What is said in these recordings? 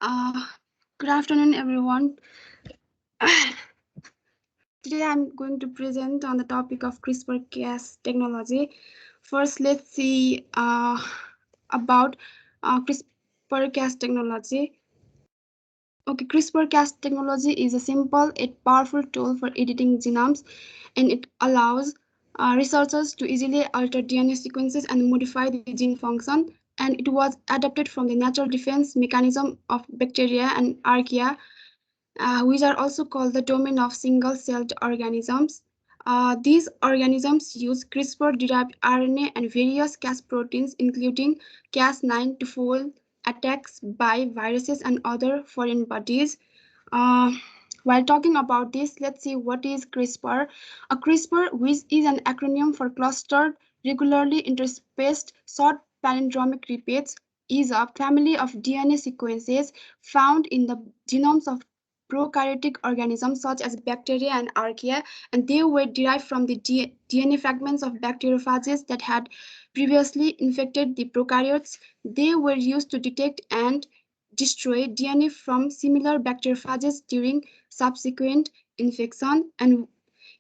Uh, Good afternoon, everyone. Today I'm going to present on the topic of CRISPR-Cas technology. First, let's see about CRISPR-Cas technology. Okay, CRISPR-Cas technology is a simple yet powerful tool for editing genomes, and it allows researchers to easily alter DNA sequences and modify the gene function. And it was adapted from the natural defense mechanism of bacteria and archaea, which are also called the domain of single-celled organisms. These organisms use CRISPR-derived RNA and various Cas proteins, including Cas9, to foil attacks by viruses and other foreign bodies. Uh, while talking about this, let's see what is CRISPR. A CRISPR, which is an acronym for clustered, regularly interspaced short palindromic repeats, is a family of DNA sequences found in the genomes of prokaryotic organisms such as bacteria and archaea, and they were derived from the DNA fragments of bacteriophages that had previously infected the prokaryotes. They were used to detect and destroy DNA from similar bacteriophages during subsequent infection, and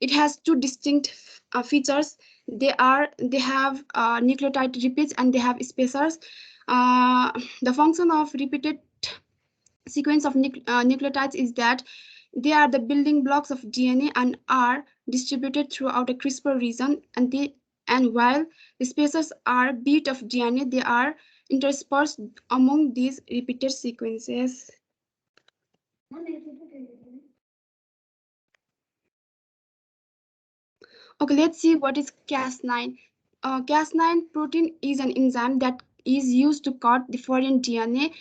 it has two distinct features. They have nucleotide repeats and they have spacers. The function of repeated sequence of nucleotides is that they are the building blocks of DNA and are distributed throughout a CRISPR region, and while the spacers are bit of DNA, they are interspersed among these repeated sequences. Okay, let's see what is Cas9. Cas9 protein is an enzyme that is used to cut the foreign DNA,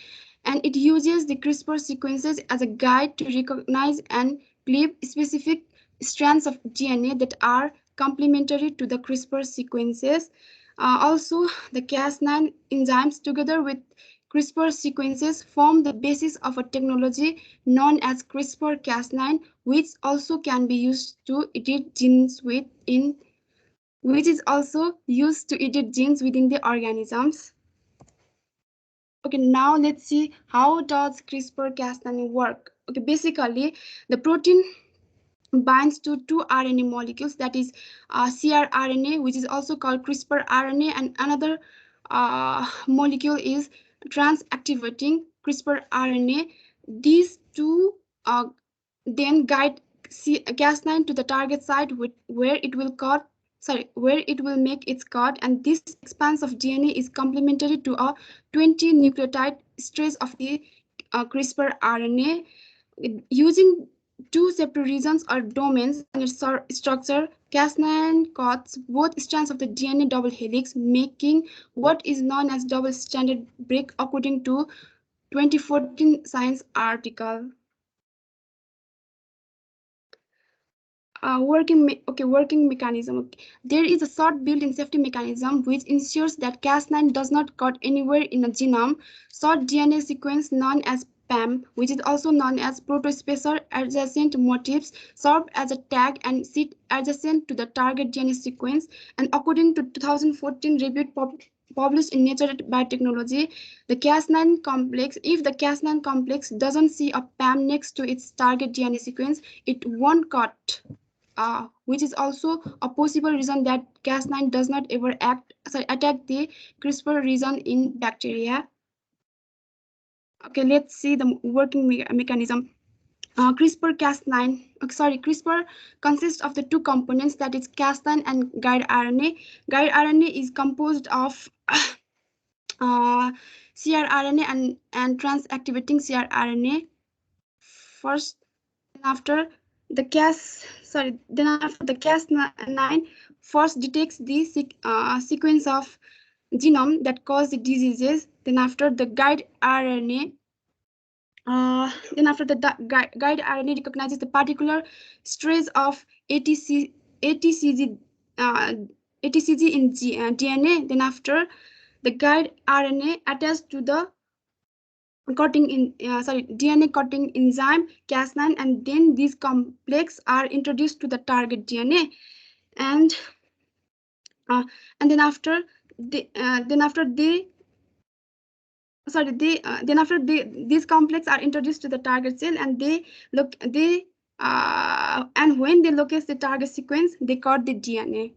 and it uses the CRISPR sequences as a guide to recognize and cleave specific strands of DNA that are complementary to the CRISPR sequences. Also, the Cas9 enzymes, together with CRISPR sequences, form the basis of a technology known as CRISPR-Cas9, which also can be used to edit genes within, which is also used to edit genes within the organisms. Okay, now let's see how does CRISPR-Cas9 work. Okay, basically the protein binds to two RNA molecules, that is CRRNA, which is also called CRISPR RNA, and another molecule is transactivating CRISPR RNA. These two then guide Cas9 to the target site where it will cut. Sorry, where it will make its cut, and this expanse of DNA is complementary to a 20 nucleotide stress of the CRISPR RNA. Using two separate regions or domains in its structure, Cas9 cuts both strands of the DNA double helix, making what is known as double-stranded break, according to 2014 Science article. Working mechanism. Okay. There is a short built-in safety mechanism which ensures that Cas9 does not cut anywhere in a genome. Short DNA sequence known as PAM, which is also known as protospacer adjacent motifs, serve as a tag and sit adjacent to the target DNA sequence. And according to 2014 review published in Nature Biotechnology, the Cas9 complex, if the Cas9 complex doesn't see a PAM next to its target DNA sequence, it won't cut. Which is also a possible reason that Cas9 does not ever attack the CRISPR region in bacteria. Okay, let's see the working mechanism. CRISPR consists of the two components, that is Cas9 and guide RNA. Guide RNA is composed of CRRNA and transactivating CRRNA. First, after then after the Cas9 first detects the sequence of genome that cause the diseases. Then after the guide RNA, guide RNA recognizes the particular strains of ATCG, uh, ATCG in DNA. Then after the guide RNA attached to the DNA cutting enzyme Cas9, and then these complex are introduced to the target DNA, and uh, and then after they sorry, they then after these complex are introduced to the target cell, and and when they locate the target sequence, they code the DNA.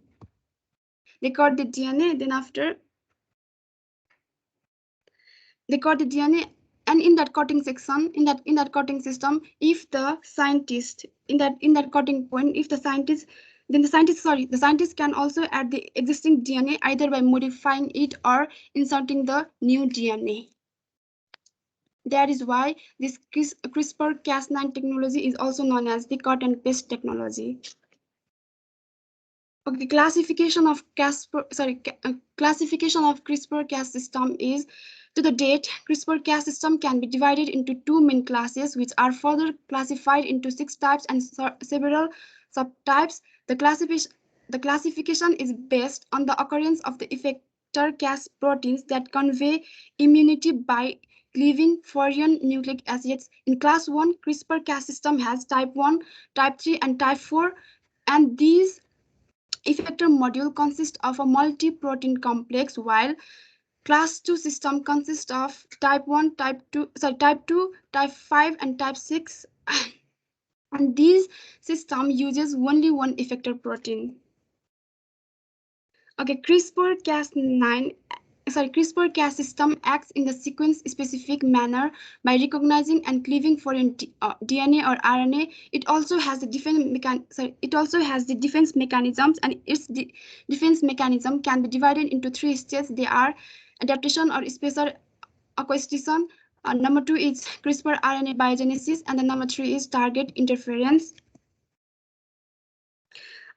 They code the DNA. Then after they code the DNA, and in that coding section, in that coding system, if the scientist in that coding point, if the scientist, then the scientist can also add the existing DNA either by modifying it or inserting the new DNA. That is why this CRISPR-Cas9 technology is also known as the cut and paste technology. Okay, classification of CRISPR-Cas system is, to the date, CRISPR-Cas system can be divided into two main classes, which are further classified into 6 types and several subtypes. The classification is based on the occurrence of the effector Cas proteins that convey immunity by cleaving foreign nucleic acids. In class 1, CRISPR-Cas system has type 1, type 3, and type 4, and these effector module consists of a multi-protein complex, while class 2 system consists of type 1, type 2, type 5, and type 6. And these system uses only one effector protein. Okay, CRISPR-Cas system acts in the sequence-specific manner by recognizing and cleaving foreign DNA or RNA. It also has the defense mechanisms, and its defense mechanism can be divided into 3 stages. They are adaptation or spatial acquisition. Number 2 is CRISPR RNA biogenesis, and the number 3 is target interference.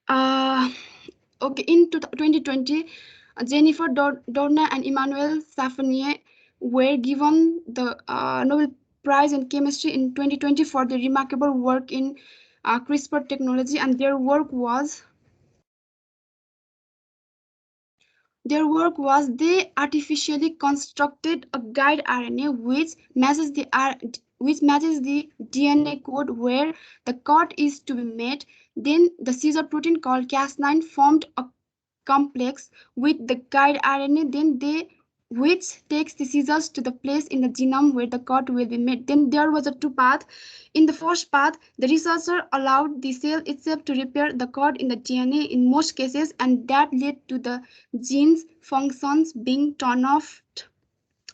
Okay, in 2020, Jennifer Doudna and Emmanuel Safanier were given the Nobel Prize in Chemistry in 2020 for their remarkable work in CRISPR technology, and their work was they artificially constructed a guide RNA which matches the DNA code where the cut is to be made. Then the scissor protein called Cas9 formed a complex with the guide RNA, which takes the scissors to the place in the genome where the cut will be made. Then there was a 2 path. In the first path, the researcher allowed the cell itself to repair the cut in the DNA in most cases, and that led to the gene's functions being turned off,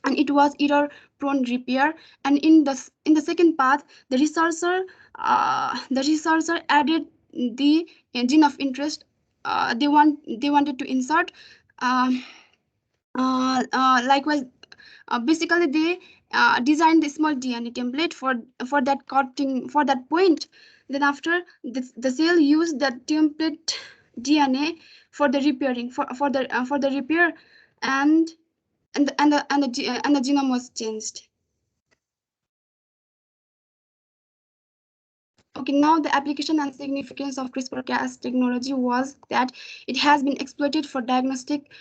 and it was error-prone repair. And in the second path, the researcher added the gene of interest. They wanted to insert. Likewise, basically they designed the small DNA template for that cutting for that point. Then after the cell used that template DNA for the repairing for the repair, and the genome was changed. Okay, now the application and significance of CRISPR-Cas technology was that it has been exploited for diagnostic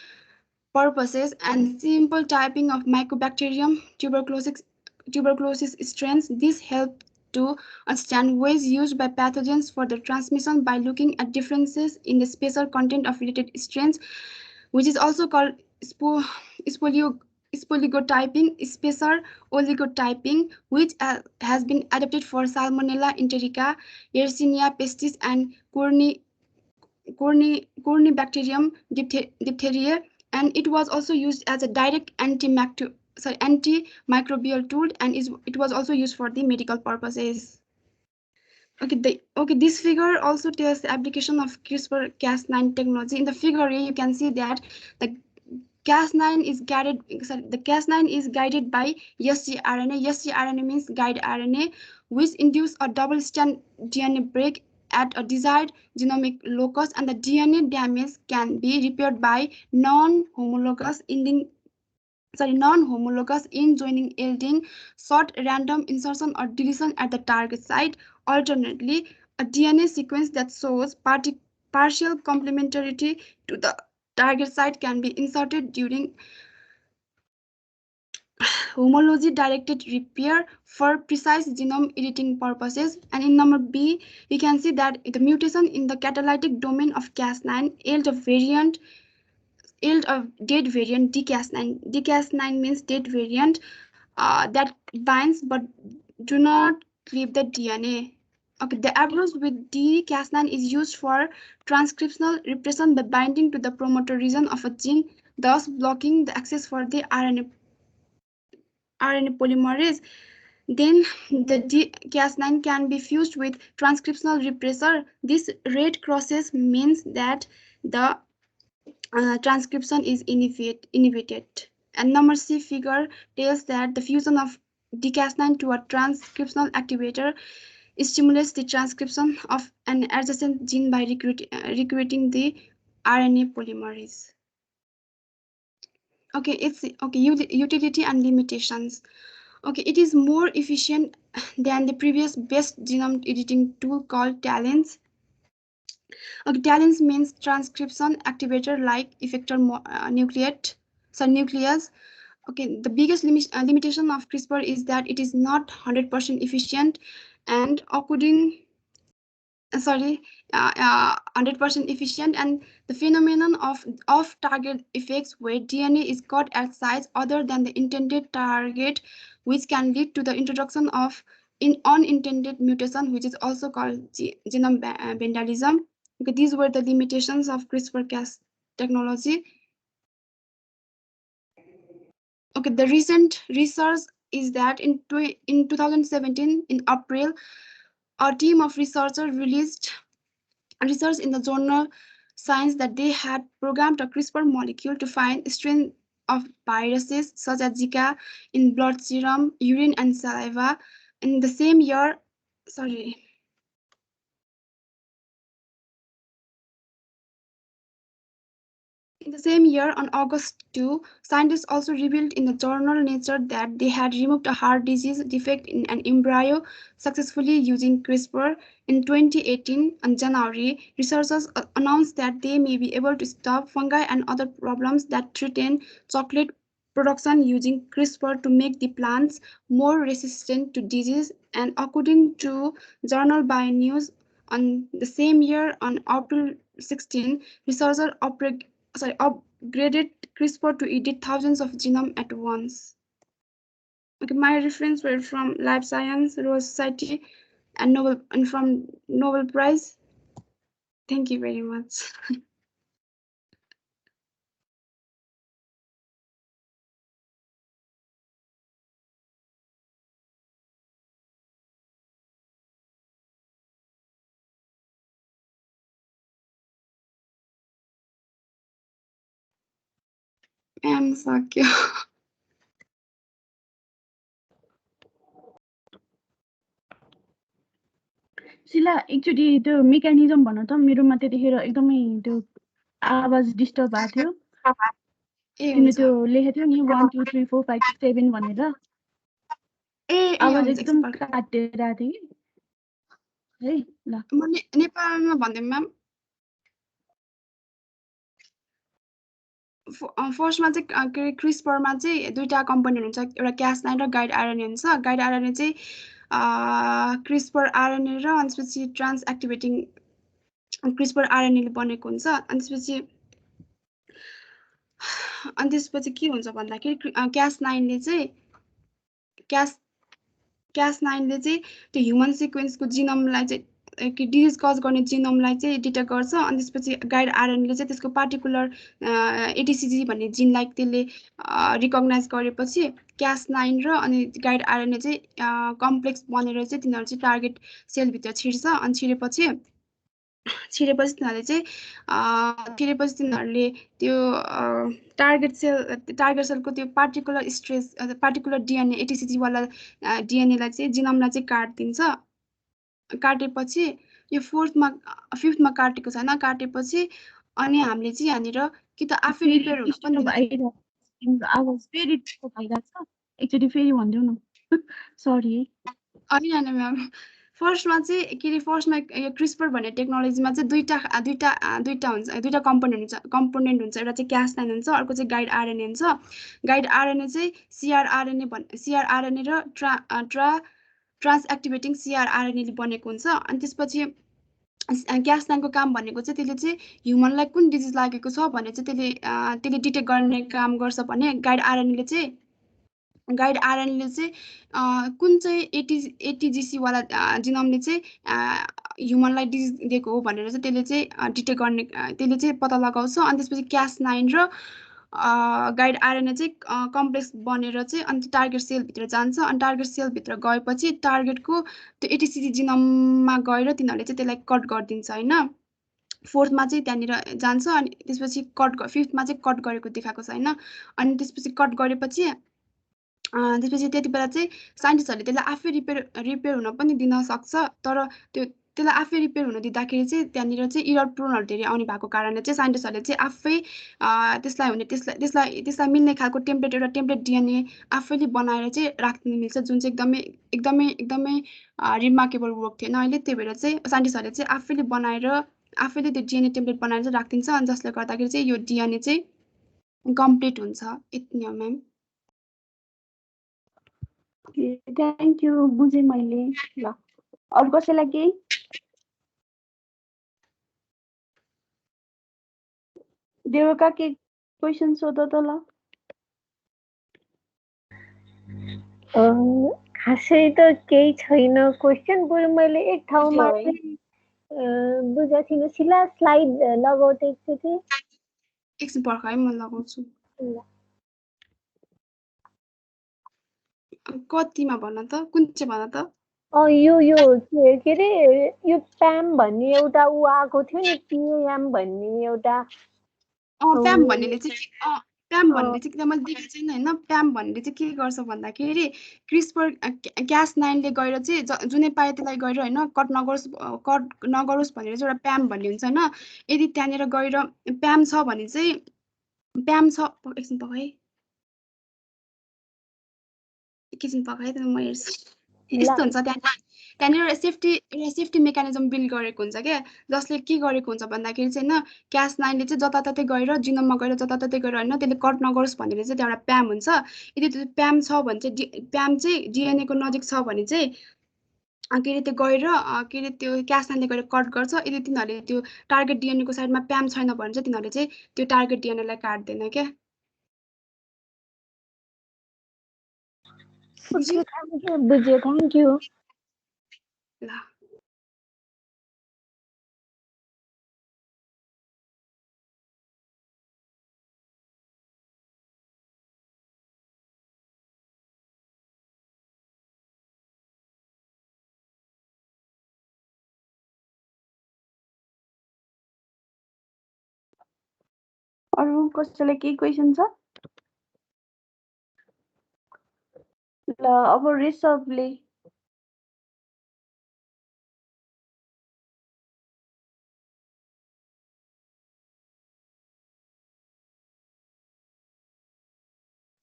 purposes and simple typing of Mycobacterium tuberculosis strains. This helped to understand ways used by pathogens for the transmission by looking at differences in the spatial content of related strains, which is also called spoligotyping, spatial oligotyping, which has been adapted for Salmonella enterica, Yersinia pestis, and Corynebacterium diphtheriae, and it was also used as a direct antimicrobial tool, and it was also used for the medical purposes. Okay, this figure also tells the application of CRISPR-Cas9 technology. In the figure A, you can see that the Cas9 is guided by sgRNA. sgRNA means guide RNA, which induce a double-strand DNA break at a desired genomic locus, and the DNA damage can be repaired by non-homologous in joining, yielding short random insertion or deletion at the target site. Alternately, a DNA sequence that shows partial complementarity to the target site can be inserted during homology directed repair for precise genome editing purposes. And in number B, you can see that the mutation in the catalytic domain of Cas9 yield a dead variant. dCas9 means dead variant, that binds but do not cleave the DNA. Okay, the approach with D-Cas9 is used for transcriptional repression by binding to the promoter region of a gene, thus blocking the access for the RNA polymerase. Then the Cas9 can be fused with transcriptional repressor. This red crosses means that the transcription is inhibited. And number C figure tells that the fusion of Cas9 to a transcriptional activator stimulates the transcription of an adjacent gene by recruiting the RNA polymerase. Okay, utility and limitations. Okay, it is more efficient than the previous best genome editing tool called TALENs. Okay, TALENs means transcription activator like effector nucleus. Okay, the biggest limitation of CRISPR is that it is not 100% efficient, and according 100% efficient, and the phenomenon of off-target effects where DNA is cut at sites other than the intended target, which can lead to the introduction of unintended mutation, which is also called genome vandalism. Okay, these were the limitations of CRISPR-Cas technology. Okay, the recent research is that in 2017, in April, a team of researchers released research in the journal Science that they had programmed a CRISPR molecule to find strains of viruses such as Zika in blood serum, urine, and saliva. In the same year, In the same year, on August 2, scientists also revealed in the journal Nature that they had removed a heart disease defect in an embryo successfully using CRISPR. In 2018, in January, researchers announced that they may be able to stop fungi and other problems that threaten chocolate production using CRISPR to make the plants more resistant to disease. And according to journal BioNews, on the same year, on April 16, researchers upgraded CRISPR to edit thousands of genomes at once. Okay, my reference were from Life Science, Royal Society, and from Nobel Prize. Thank you very much. I'm Sakyo. शिला एकचोटि त्यो mechanism भन त मेरोमा त्यतिखेर एकदमै त्यो आवाज disturb भएको थियो तिमीले त्यो लेखेको थियो नि 1 2 3 4 5 6 7 भनेर आवाज एकदम काटेर आएको थियो कि है ल म नेपालमा भन्दै म्याम फर्स्टमा चाहिँ क्रिस्परमा चाहिँ दुईटा कम्पोनेन्ट हुन्छ, एउटा Cas9 र गाइड आरएनए हुन्छ। गाइड आरएनए चाहिँ क्रिस्पर आरएनए र अनि त्यसपछि ट्रान्स एक्टिभेटिङ क्रिस्पर आरएनएले बनेको हुन्छ। अनि त्यसपछि के हुन्छ भन्दाखेरि Cas9ले चाहिँ त्यो ह्युमन सिक्वेन्सको जिनोमलाई चाहिँ डिजिज कज गर्ने जिनोमलाई चाहिँ डिटेक्ट गर्छ। अनि त्यसपछि गाइड आरएनएले चाहिँ त्यसको पार्टिकुलर एटिसिजी भन्ने जिनलाई त्यसले रिकग्नाइज गरेपछि Cas9 र अनि गाइड आरएनए चाहिँ कम्प्लेक्स बनेर चाहिँ तिनीहरू चाहिँ टार्गेट सेलभित्र छिर्छ। अनि छिरेपछि तिनीहरूले त्यो टार्गेट सेलको त्यो पार्टिकुलर डिएनए एटिसिजीवाला डिएनएलाई चाहिँ जिनोमलाई चाहिँ काटिदिन्छ। काटेपछि यो फिफ्थमा काटेको छैन, काटेपछि अनि हामीले चाहिँ यहाँनिर कि त आफै रिपेयर हुन पनि आवाज फेरि भइरहेको छ एकचोटि फेरि भनिदिउ न सरी होइन म्याम फर्स्टमा चाहिँ के अरे फर्स्टमा यो क्रिस्पर भन्ने टेक्नोलोजीमा चाहिँ दुईटा कम्पोनेन्ट हुन्छ। एउटा चाहिँ Cas9 हुन्छ, अर्को चाहिँ गाइड आरएनए हुन्छ। गाइड आरएनए चाहिँ सिआरआरएनए र ट्रान्स एक्टिभेटिङ सिआरआरएनएले बनेको हुन्छ। अनि त्यसपछि Cas9को काम भनेको चाहिँ त्यसले चाहिँ ह्युमनलाई कुन डिजिज लागेको छ भने चाहिँ त्यसले डिटेक्ट गर्ने काम गर्छ भने गाइड आरएनएले चाहिँ गाइड आरएनएले चाहिँ कुन चाहिँ एटिजिसी वाला जिनोमले चाहिँ ह्युमनलाई डिजिज दिएको हो भनेर चाहिँ त्यसले चाहिँ डिटेक्ट गर्ने त्यसले चाहिँ पत्ता लगाउँछ। अनि त्यसपछि Cas9 र गाइड आरएनए चाहिँ कम्प्लेक्स बनेर चाहिँ अनि टार्गेट सेलभित्र जान्छ। अनि टार्गेट सेलभित्र गएपछि टार्गेटको त्यो एटिसिजी जिनोममा गएर तिनीहरूले चाहिँ त्यसलाई कट गरिदिन्छ होइन। फोर्थमा चाहिँ त्यहाँनिर जान्छ अनि त्यसपछि फिफ्थमा चाहिँ कट गरेको देखाएको छ होइन। अनि त्यसपछि कट गरेपछि त्यसपछि त्यति बेला चाहिँ साइन्टिस्टहरूले त्यसलाई आफै रिपेयर हुन पनि दिन सक्छ। तर त्यसलाई आफै रिपेयर हुन दिँदाखेरि चाहिँ त्यहाँनिर चाहिँ इरर प्रोनहरू धेरै आउने भएको कारणले चाहिँ साइन्टिस्टहरूले चाहिँ आफै त्यसलाई मिल्ने खालको एउटा टेम्प्लेट डिएनए आफैले बनाएर चाहिँ राख्न मिल्छ, जुन चाहिँ एकदमै एकदमै एकदमै रिमार्केबल वर्क थिएन अहिले। त्यही भएर चाहिँ साइन्टिस्टहरूले चाहिँ आफैले त्यो डिएनए टेम्प्लेट बनाएर चाहिँ राखिदिन्छ। अनि जसले गर्दाखेरि चाहिँ यो डिएनए चाहिँ कम्प्लिट हुन्छ। यति हो म्याम। थ्याङ्क यू, बुझेँ मैले। ल अरू कसैलाई केही? देवका के क्वेसन सोध त ल। खासै त केही छैन क्वेसन, बरु मैले एक ठाउँमा बुझेको थिइनँ। शिला स्लाइड लगाउँदै थिएँ। एकछिन पर्ख है, म लगाउँछु। कतिमा भन त, कुन चाहिँ भन त? यो के अरे यो प्याम भन्ने एउटा ऊ आएको थियो नि, पिएम भन्ने एउटा। प्याम भन्नेले चाहिँ मैले देखेको छैन होइन। प्याम भन्नेले चाहिँ के गर्छ भन्दाखेरि क्रिस्पर Cas9ले गएर चाहिँ जुनै पाए त्यसलाई गएर होइन कट नगरोस् भनेर चाहिँ एउटा प्याम भन्ने हुन्छ होइन। यदि त्यहाँनिर गएर प्याम छ भने चाहिँ एकछिन पख है, एकछिन पख है, म हेर्छु। यस्तो हुन्छ त्यहाँनिर एउटा सेफ्टी मेकानिजम बिल्ड गरेको हुन्छ क्या, जसले के गरेको हुन्छ भन्दाखेरि चाहिँ होइन Cas9ले चाहिँ जताततै गएर जिनोममा गएर जताततै गएर होइन त्यसले कट नगरोस् भनेर चाहिँ त्यहाँ एउटा प्याम हुन्छ। यदि त्यो प्याम छ भने चाहिँ प्याम चाहिँ डिएनएको नजिक छ भने चाहिँ के अरे त्यो गएर के अरे त्यो Cas9ले गएर कट गर्छ। यदि तिनीहरूले त्यो टार्गेट डिएनएको साइडमा प्याम छैन भने चाहिँ तिनीहरूले चाहिँ त्यो टार्गेट डिएनएलाई काट्दैन क्या। बुझ्यो, थ्याङ्क यू। ल अरू कसैलाई केही क्वेसन छ? ल अब ऋषभले।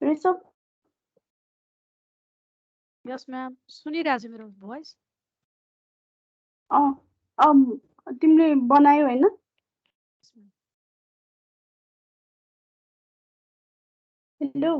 ऋषभ? यस म्याम, सुनिरहेको छु मेरो भोइस। तिमीले बनायो होइन? हेलो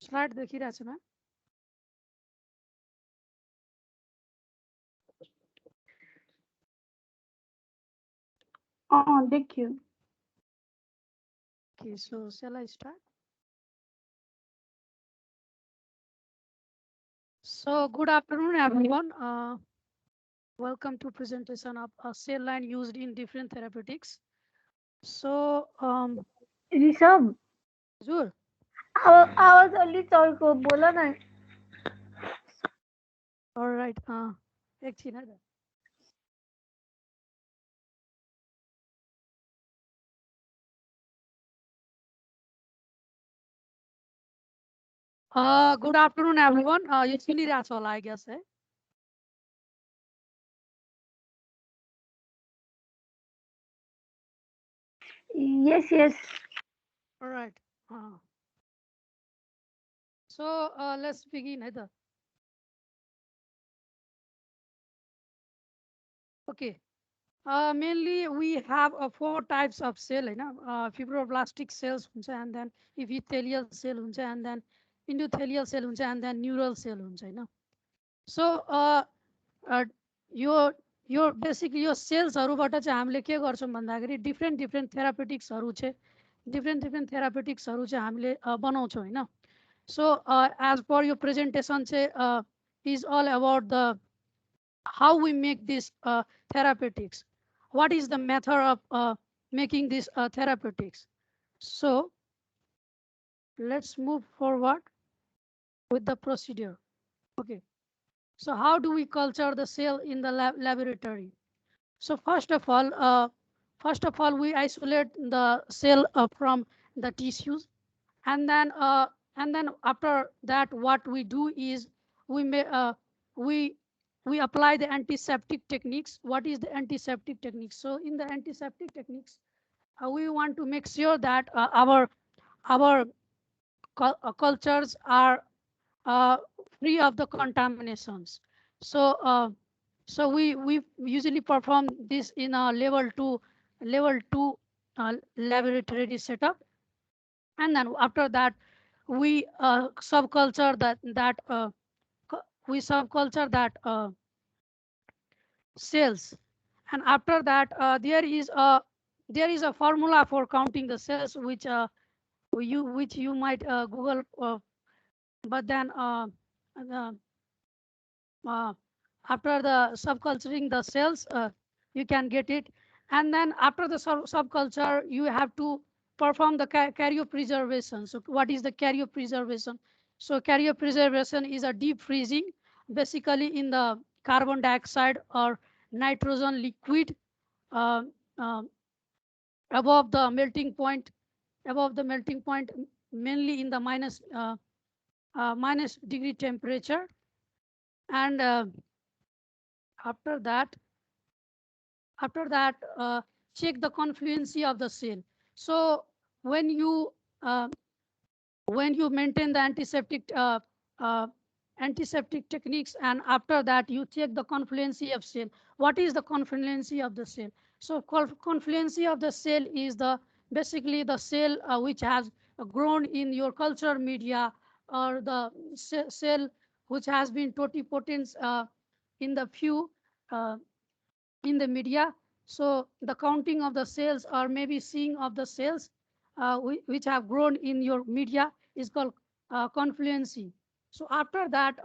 स्लाइड देखिरहेको छु म्याम। देखियो। Okay, so shall I start? So good afternoon everyone. Welcome to presentation of a cell line used in different therapeutics. So Rishabh, हजुर आवाज अलि चर्को, बोल न। अलराइट, एकछिन है त। Good afternoon everyone. यो सुनिरहेको छ होला आई गेस है। Yes. All right. So let's begin, Heather. Okay. Mainly we have 4 types of cell, fibroblastic cells हुन्छ, and then epithelial cell हुन्छ, and then endothelial cell हुन्छ, and then neural cell हुन्छ, हैन. So uh, your basically your सेल्सहरुबाट चाहिँ हामीले के गर्छौं भन्दाखेरि different थेरापेटिक्सहरु चाहिँ डिफरेन्ट थेरापेटिक्सहरु चाहिँ हामीले बनाउँछौं, हैन. So as per your presentation चाहिँ is all about the how we make this therapeutics. What is the method of making this therapeutics? So let's move forward with the procedure. Okay. So how do we culture the cell in the laboratory? So first of all, we isolate the cell from the tissues, and then after that, what we do is we may we we apply the antiseptic techniques. What is the antiseptic techniques? So in the antiseptic techniques, we want to make sure that our cultures are uh, free of the contaminations. So we usually perform this in a level 2 laboratory setup, and then after that we subculture cells, and after that there is a formula for counting the cells, which you might Google, but then uh, uh, after the subculturing the cells, you can get it, and then after the subculture you have to perform the cryopreservation. So what is the cryopreservation? So cryopreservation is a deep freezing, basically in the carbon dioxide or nitrogen liquid, uh, uh, above the melting point, mainly in the minus degree temperature, and after that check the confluency of the cell. So when you uh, maintain the antiseptic techniques, and after that you check the confluency of cell. What is the confluency of the cell? So confluency of the cell is the basically the cell which has grown in your culture media, or the cell which has been totipotent in the few uh, in the media. So the counting of the cells, or maybe seeing of the cells which have grown in your media, is called confluency. So after that,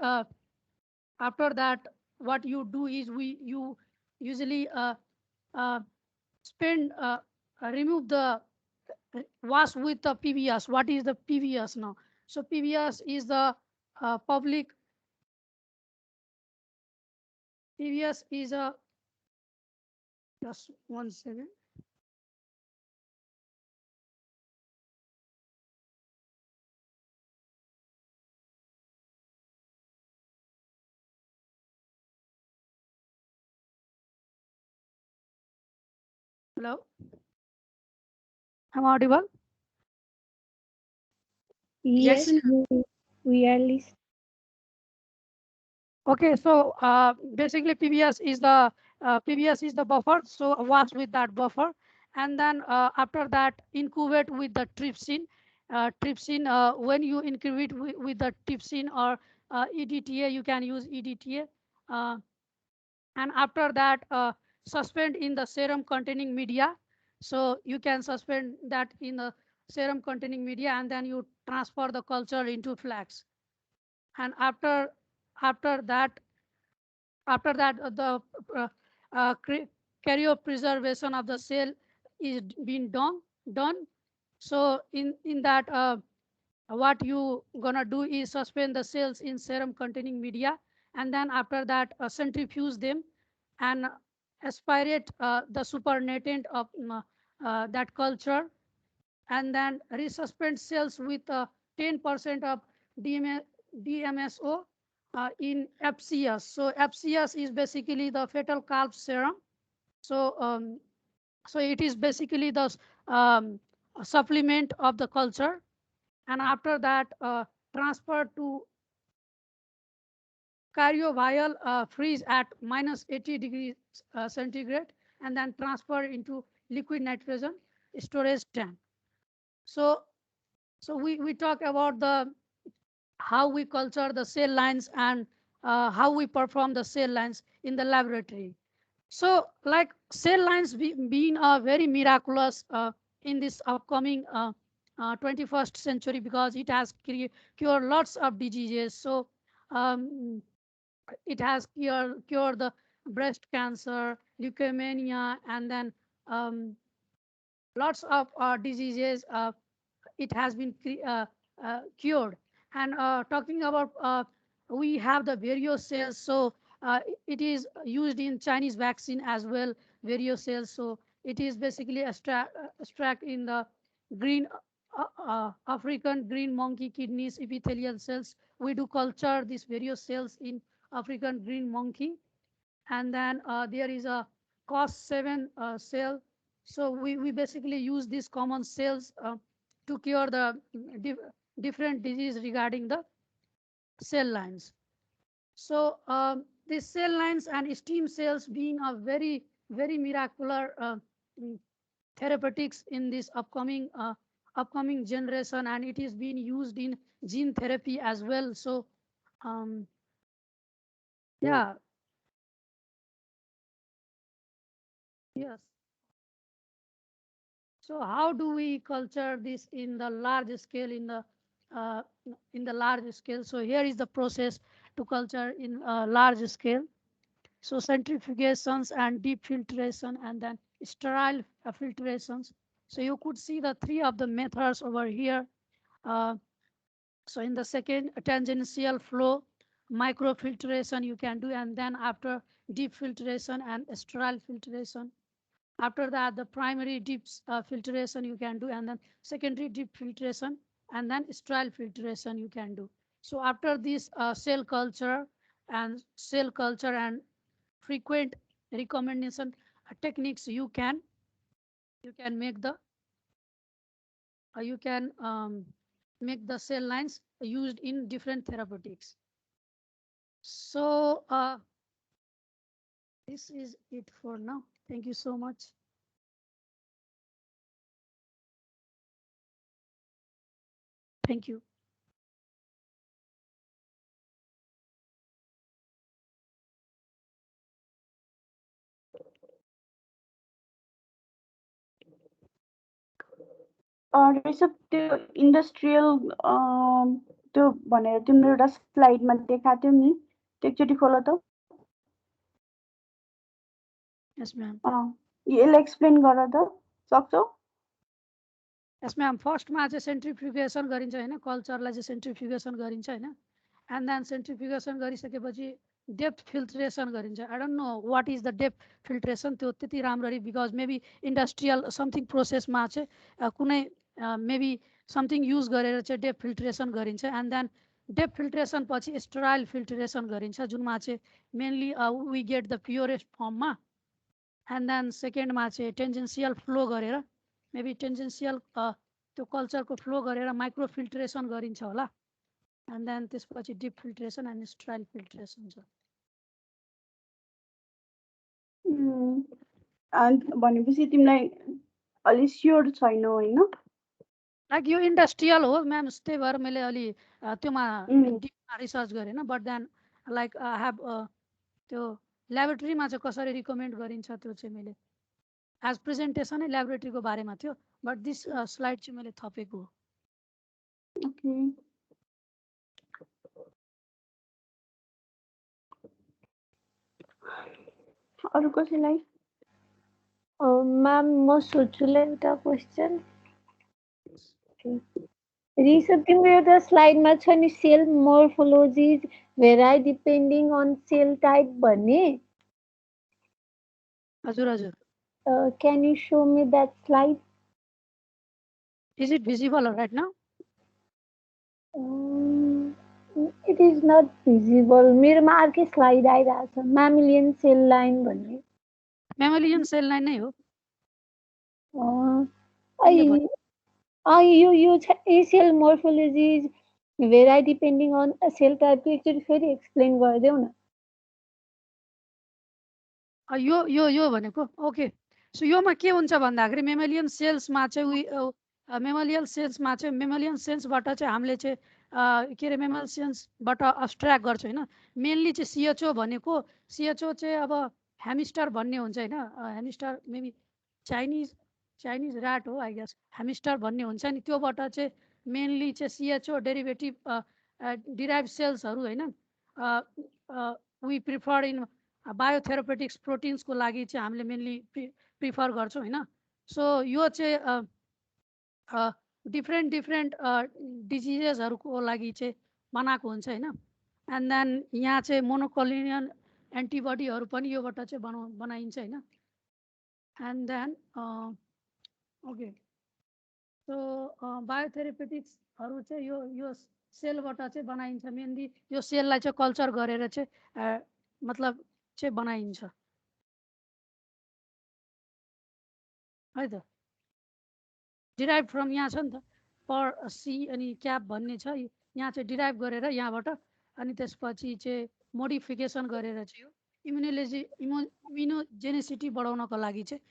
what you do is you usually uh, spend remove the wash with the PBS. What is the PBS now? So PBS is the public. PBS is a, just 1 second. Hello, am I audible? Yes, we are listening. Okay, so basically PBS is the buffer. So wash with that buffer, and then after that incubate with the trypsin. When you incubate with the trypsin or EDTA, you can use EDTA, and after that suspend in the serum containing media. So you can suspend that in the serum containing media, and then you transfer the culture into flax, and after that the cryopreservation of the cell is being done. So in that, what you gonna do is suspend the cells in serum containing media, and then after that centrifuge them, and aspirate the supernatant of that culture, and then resuspend cells with 10% of DMSO in FCS. So FCS is basically the fetal calf serum. So so it is basically the a supplement of the culture, and after that transfer to cryovial freeze at -80 degrees centigrade, and then transfer into liquid nitrogen storage tank. So we talk about the how we culture the cell lines and how we perform the cell lines in the laboratory. So like cell lines being very miraculous in this upcoming 21st century, because it has cured lots of diseases. So um, it has cured the breast cancer, leukemia, and then um, lots of diseases. It has been cured. And talking about, we have the various cells. So it is used in Chinese vaccine as well, various cells. So it is basically extract in the green African green monkey kidneys epithelial cells. We do culture these various cells in African green monkey. And then there is a COS7 cell. So we basically use these common cells to cure the different disease regarding the cell lines. So these cell lines and stem cells being a very, very miraculous therapeutics in this upcoming generation, and it is being used in gene therapy as well. So yeah, yes. So how do we culture this in the large scale, uh, in the large scale? So here is the process to culture in large scale. So centrifugations and deep filtration, and then sterile filtrations. So you could see the three of the methods over here. Uh, so in the second, tangential flow, microfiltration you can do, and then after deep filtration and sterile filtration. After that, the primary deep filtration you can do, and then secondary deep filtration, and then sterile filtration you can do. So after this cell culture and frequent recommendation techniques, you can make the you can make the cell lines used in different therapeutics. So this is it for now. Thank you so much. Thank you. Rishabh त्यो industrial त्यो भनेर तिम्रो एउटा स्लाइडमा देखाएको थियौ नि त्यो एकचोटि खोल त Yes, ma'am. यसलाई एक्सप्लेन गर त सक्छौ Yes, ma'am. फर्स्टमा चाहिँ सेन्ट्रिफ्युगेसन गरिन्छ हैन, कल्चरलाई चाहिँ सेन्ट्रिफ्युगेसन गरिन्छ हैन, एन्ड देन सेन्ट्रिफ्युगेसन गरिसकेपछि डेप्थ फिल्ट्रेसन गरिन्छ. I don't know what is the depth filtration, त्यो त्यति राम्ररी, बिकज मेबी इन्डस्ट्रियल समथिङ प्रोसेसमा चाहिँ कुनै मेबी समथिङ युज गरेर चाहिँ डेप्थ फिल्ट्रेसन गरिन्छ. एन्ड देन डेप्थ फिल्ट्रेसन पछि स्टेराइल फिल्ट्रेसन गरिन्छ, जुनमा चाहिँ mainly we get the purest फर्ममा. एन्ड देन सेकेन्डमा चाहिँ टेन्जेन्सियल फ्लो गरेर, मेबी टेन्जेन्सियल त्यो कल्चरको फ्लो गरेर माइक्रो फिल्ट्रेसन गरिन्छ होला. एन्ड देन त्यसपछि deep filtration and sterile filtration छ. भनेपछि तिमीलाई अलि स्योर छैन होइन? लाइक यो इन्डस्ट्रियल हो म्याम, त्यही भएर मैले अलि त्योमा डिपमा रिसर्च गरेन. But then like I have त्यो ल्याबोरेटरीमा चाहिँ कसरी रिकमेन्ड गरिन्छ त्यो चाहिँ मैले एज प्रेजेन्टेसनै ल्याबोरेटरीको बारेमा थियो. बट दिस स्लाइड चाहिँ मैले थपेको हो. अरू कसैलाई? म्याम म सोध्छु ल एउटा क्वेसन. ऋषभ तिम्रो एउटा स्लाइडमा छ नि cell morphologies vary depending on cell type भन्ने. हजुर हजुर. Can you show me that slide? Is it visible right now? It is not visible. मेरोमा अर्कै स्लाइड आइरहेको छ, म्यामिलियन सेल लाइन भन्ने. म्यामिलियन सेल लाइन नै हो. यो cell morphology vary depending on cell टाइपको एकचोटि फेरि एक्सप्लेन गरिदेऊ न। यो भनेको ओके। सो योमा के हुन्छ भन्दाखेरि मेमेलियन सेल्समा चाहिँ मेमोलियल सेल्सबाट चाहिँ हामीले चाहिँ के अरे मेमोलियल सेल्सबाट अब्स्ट्र्याक्ट गर्छ होइन। मेनली चाहिँ सिएचओ भनेको चाहिँ अब ह्यामिस्टर भन्ने हुन्छ होइन। ह्यामिस्टर मेबी चाइनिज ऱ्याट हो आई गेस। ह्यामिस्टर भन्ने हुन्छ नि, त्योबाट चाहिँ मेनली चाहिँ सिएचओ डेरिभेटिभ डिराइभ सेल्सहरू होइन वी प्रिफर इन बायोथेरापेटिक्स प्रोटिन्सको लागि चाहिँ हामीले मेनली प्रिफर गर्छौँ होइन। सो यो चाहिँ डिफ्रेन्ट डिजिजेसहरूको लागि चाहिँ बनाएको हुन्छ होइन। एन्ड देन यहाँ चाहिँ मोनोक्लोनल एन्टिबडीहरू पनि योबाट चाहिँ बनाइन्छ होइन। And then okay. सो बायोथेरापेटिक्सहरू चाहिँ यो सेलबाट चाहिँ बनाइन्छ। मेनली यो सेललाई चाहिँ कल्चर गरेर चाहिँ मतलब चाहिँ बनाइन्छ है त। डिराइभ फ्रम यहाँ छ नि त पर सी अनि क्याप भन्ने छ, यहाँ चाहिँ डिराइभ गरेर यहाँबाट अनि त्यसपछि चाहिँ मोडिफिकेसन गरेर चाहिँ यो इम्युनोजेनिसिटी बढाउनको लागि चाहिँ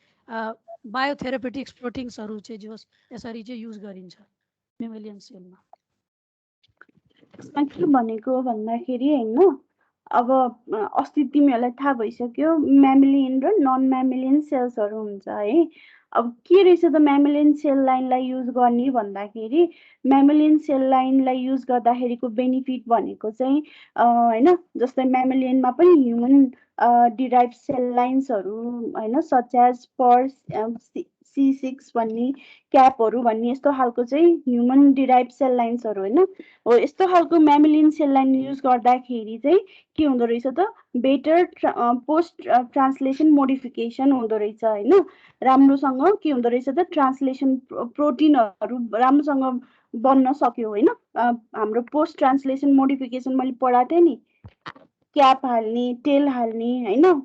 बायोथेरापेटिक्स प्रोटिन्सहरू चाहिँ जो यसरी चाहिँ युज गरिन्छ मेमेलियन सेलमा। के भनेको भन्दाखेरि होइन, अब अस्ति तिमीहरूलाई थाहा भइसक्यो म्यामिलियन र नन म्यामिलियन सेल्सहरू हुन्छ है। अब के रहेछ त म्यामिलियन सेल लाइनलाई युज गर्ने भन्दाखेरि म्यामिलियन सेल लाइनलाई युज गर्दाखेरिको बेनिफिट भनेको चाहिँ होइन, जस्तै म्यामिलियनमा पनि ह्युमन डिराइभ सेल लाइन्सहरू होइन सच एज पर C6 भन्ने क्यापहरू भन्ने यस्तो खालको चाहिँ ह्युमन डिराइभ सेल लाइन्सहरू होइन हो। यस्तो खालको म्यामिलियन सेल लाइन युज गर्दाखेरि चाहिँ के हुँदो रहेछ त बेटर पोस्ट ट्रान्सलेसन मोडिफिकेसन हुँदो रहेछ होइन। राम्रोसँग के हुँदो रहेछ त ट्रान्सलेसन प्रोटिनहरू राम्रोसँग बन्न सक्यो होइन। हाम्रो पोस्ट ट्रान्सलेसन मोडिफिकेसन मैले पढाएको थिएँ नि, क्याप हाल्ने टेल हाल्ने होइन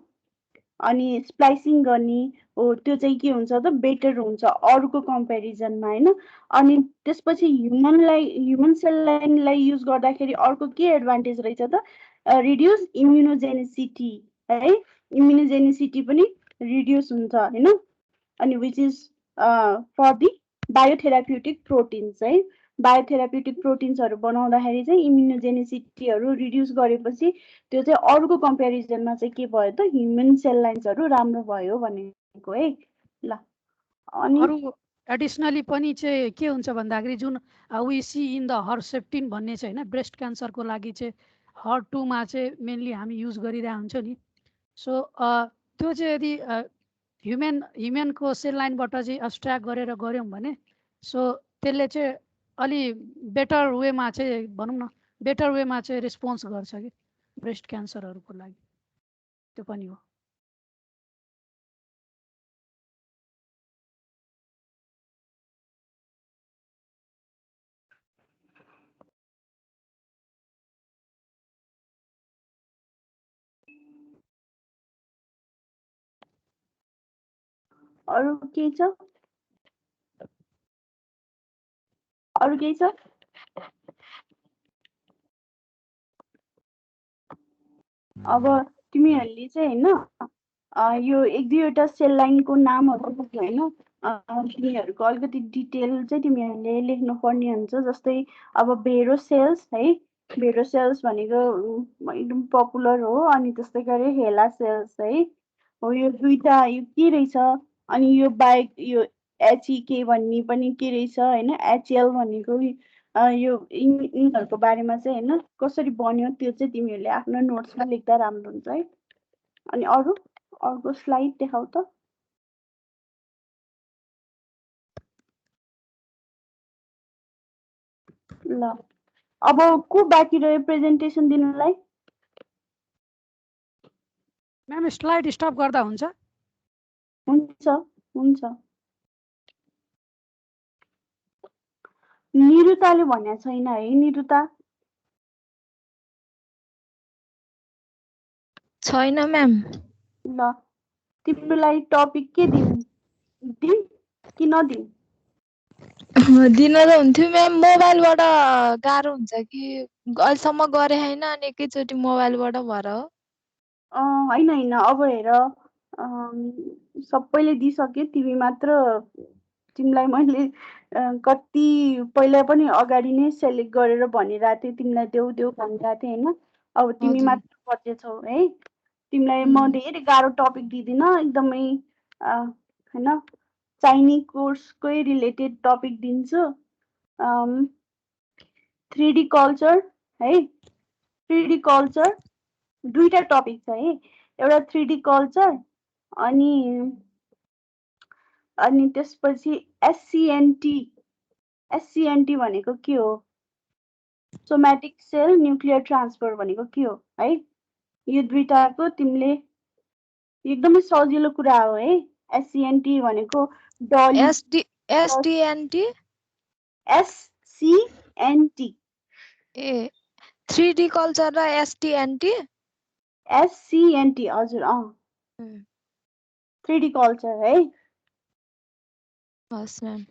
अनि स्प्लाइसिङ गर्ने हो, त्यो चाहिँ के हुन्छ त बेटर हुन्छ अरूको कम्पेरिजनमा होइन। अनि त्यसपछि ह्युमन सेल लाइनलाई युज गर्दाखेरि अर्को के एडभान्टेज रहेछ त रिड्युस इम्युनोजेनिसिटी है। इम्युनोजेनिसिटी पनि रिड्युस हुन्छ होइन। अनि which is for the बायोथेराप्युटिक proteins है। बायोथेराप्युटिक प्रोटिन्सहरू बनाउँदाखेरि चाहिँ इम्युनोजेनिसिटीहरू रिड्युस गरेपछि त्यो चाहिँ अरूको कम्पेरिजनमा चाहिँ के भयो त ह्युमन सेल लाइन्सहरू राम्रो भयो भनेको है ल। अनि अरू एडिसनली पनि चाहिँ के हुन्छ भन्दाखेरि जुन we see in the Herceptin भन्ने चाहिँ होइन ब्रेस्ट क्यान्सरको लागि चाहिँ HER2मा चाहिँ मेनली हामी युज गरिरहेको हुन्छौँ नि। सो त्यो चाहिँ यदि ह्युमनको सेल लाइनबाट चाहिँ अब्स्ट्र्याक्ट गरेर गऱ्यौँ भने सो त्यसले चाहिँ अलि बेटर वेमा चाहिँ भनौँ न बेटर वेमा चाहिँ रेस्पोन्स गर्छ कि ब्रेस्ट क्यान्सरहरूको लागि, त्यो पनि हो। अरू केही छ? अरू केही छ? अब तिमीहरूले चाहिँ होइन यो एक दुईवटा सेल लाइनको नामहरू होइन तिमीहरूको अलिकति डिटेल चाहिँ तिमीहरूले लेख्नुपर्ने हुन्छ। जस्तै अब भेरो सेल्स है, भेरो सेल्स भनेको एकदम पपुलर हो। अनि त्यस्तै गरी हेला सेल्स है हो। यो दुईवटा यो के रहेछ अनि यो बाहेक यो HEK भन्ने पनि के रहेछ होइन, HL भनेको यो यिनीहरूको बारेमा चाहिँ होइन कसरी बन्यो त्यो चाहिँ तिमीहरूले आफ्नो नोट्समा लेख्दा राम्रो हुन्छ है। अनि अर्को स्लाइड देखाऊ त ल। अब को बाँकी रह्यो प्रेजेन्टेसन दिनलाई? म्याम स्लाइड स्टप गर्दा हुन्छ? हुन्छ हुन्छ। निरुताले भनेको छैन है? निरुता छैन म्याम। ल तिम्रो लागि टपिक के दिउँ कि नदिउँ? दिन त हुन्थ्यो म्याम, मोबाइलबाट गाह्रो हुन्छ कि अहिलेसम्म गरे होइन अनि एकैचोटि मोबाइलबाट भएर हो। होइन होइन अब हेर सबैले दिइसक्यो तिमी मात्र तिमीलाई मैले कति पहिला पनि अगाडि नै सेलेक्ट गरेर भनिरहेको थिएँ तिमीलाई देऊ देऊ भनिरहेको थिएँ होइन अब तिमी हजुर। मात्र बचेछौ है तिमीलाई म धेरै गाह्रो टपिक दिँदिनँ एकदमै होइन चाहिने कोर्सकै रिलेटेड टपिक दिन्छु 3D कल्चर है 3D कल्चर दुईटा टपिक छ है एउटा 3D कल्चर अनि त्यसपछि एससिएनटी भनेको के हो सोमेटिक सेल न्युक्लियर ट्रान्सफर भनेको के हो है यो दुईटाको तिमीले एकदमै सजिलो कुरा हो है एससिएनटी भनेको एसडिएनटी एससिएनटी ए 3D कल्चर र एसडिएनटी एससिएनटी हजुर 3D कल्चर है हस् म्याम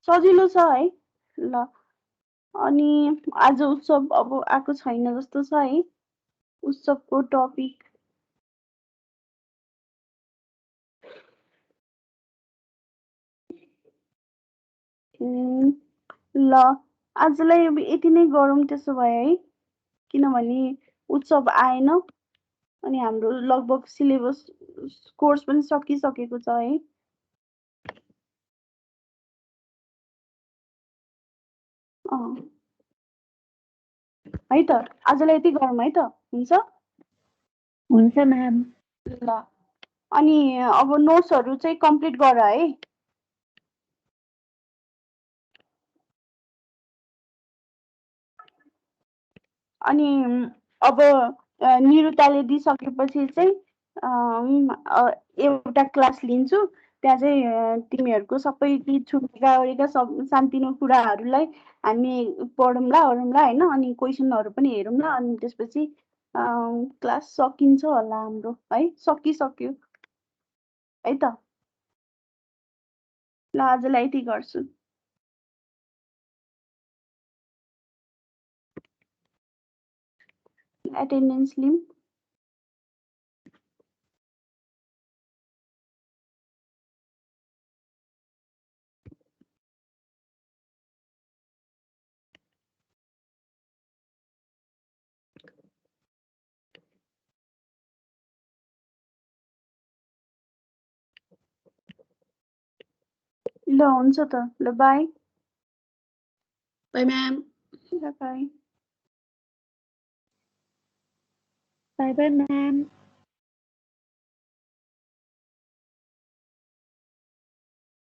सजिलो छ है ल अनि आज उत्सव अब आएको छैन जस्तो छ है उत्सवको टपिक ल आजलाई अब यति नै गरौँ त्यसो भए है किनभने उत्सव आएन अनि हाम्रो लगभग सिलेबस कोर्स पनि सकिसकेको छ है है त आजलाई यति गरौँ है त हुन्छ हुन्छ म्याम ल अनि अब नोट्सहरू चाहिँ कम्प्लिट गर है अनि अब निरुताले दिइसकेपछि चाहिँ एउटा क्लास लिन्छु त्यहाँ चाहिँ तिमीहरूको सबै छुटेका ओरेका सब सानतिनो कुराहरूलाई हामी पढौँला ओरौँला होइन अनि क्वेसनहरू पनि हेरौँला अनि त्यसपछि क्लास सकिन्छ होला हाम्रो है सकिसक्यो है त ल आजलाई यति गर्छु एटेन्डेन्स लिऊँ ल हुन्छ त ल by by ma'am by by by ma'am